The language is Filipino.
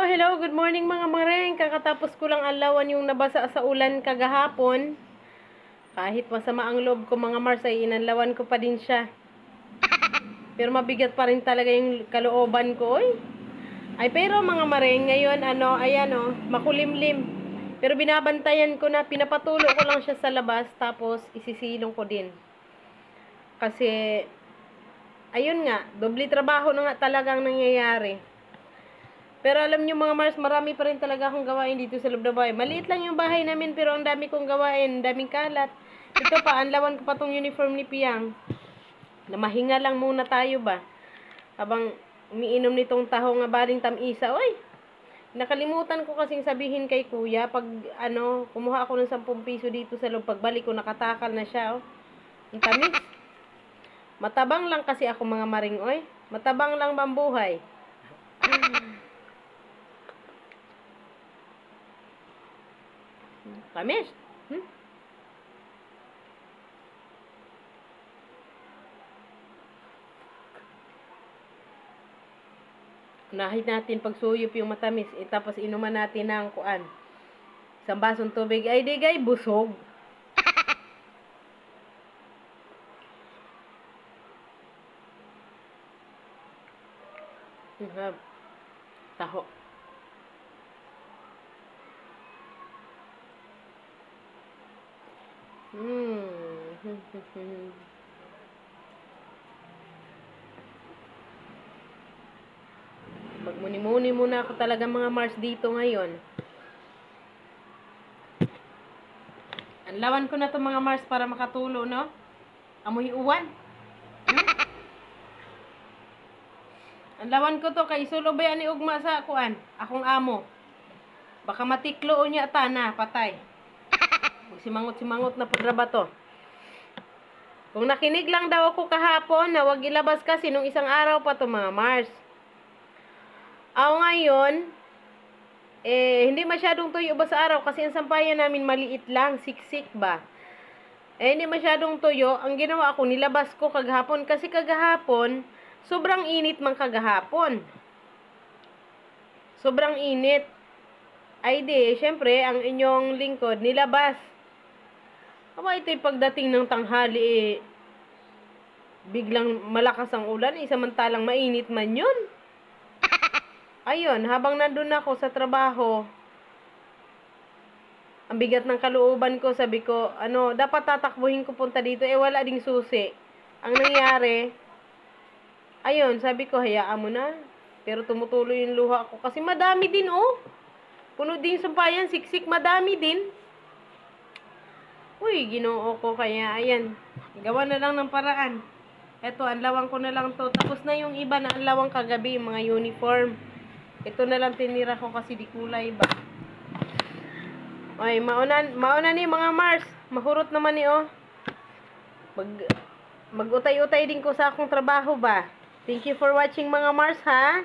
Hello, good morning mga mareng. Kakatapos ko lang alawan yung nabasa sa ulan kagahapon. Kahit masama ang loob ko mga Mars ay inanlawan ko pa din siya. Pero mabigat pa rin talaga yung kalooban ko. Pero mga mareng, ngayon makulimlim. Pero binabantayan ko na, pinapatulo ko lang siya sa labas tapos isisilong ko din. Kasi ayun nga, doble trabaho na nga talagang nangyayari. Pero alam nyo mga Mars, marami pa rin talaga akong gawain dito sa loob ng bahay. Maliit lang yung bahay namin pero ang dami kong gawain, daming kalat. Ito pa, anlawan ko pa tong uniform ni Piang. Na mahinga lang muna tayo ba? Habang umiinom nitong taho nga baling tamisa. Nakalimutan ko kasing sabihin kay kuya, pag kumuha ako ng 10 piso dito sa loob, pagbalik ko nakatakal na siya. Ang tamis. Matabang lang kasi ako mga maring, Matabang lang bambuhay. Tamis. Unahin natin pagsuyop yung matamis. Tapos inuman natin ng kuan. Isang basong tubig. Ay, digay, busog. Taho. Magmuni-muni muna ako talaga mga Mars dito ngayon. Anlawan ko na to mga Mars para makatulo, no? Amoy uwan. Anlawan ko to kay isulo ba yan ni ugma sa kuan? Akong amo. Baka matiklo niya na, patay. Simangot na pudra ba to? Kung nakinig lang daw ako kahapon na wag ilabas kasi nung isang araw pa to mga Mars. Ngayon, hindi masyadong tuyo ba sa araw kasi ang sampayan namin maliit lang, siksik ba? Hindi masyadong tuyo. Ang ginawa ko, nilabas ko kagahapon kasi kagahapon, sobrang init man kagahapon. Sobrang init. Syempre, ang inyong lingkod, nilabas. Ito'y pagdating ng tanghali, biglang malakas ang ulan, samantalang mainit man yun. Ayun, habang nandun ako sa trabaho, ang bigat ng kalooban ko, sabi ko, dapat tatakbuhin ko punta dito, wala ding susi. Ang nangyari, sabi ko, hayaan mo na. Pero tumutuloy yung luha ko, kasi madami din, puno din sampayan, siksik, madami din. Ginoo ko, kaya, gawa na lang ng paraan. Eto, anlawang ko na lang to. Tapos na yung iba na anlawang kagabi, yung mga uniform. Ito na lang tinira ko kasi di kulay ba. Mauna ni mga Mars. Mahurot naman ni Mag-utay-utay din ko sa akong trabaho ba. Thank you for watching mga Mars ha.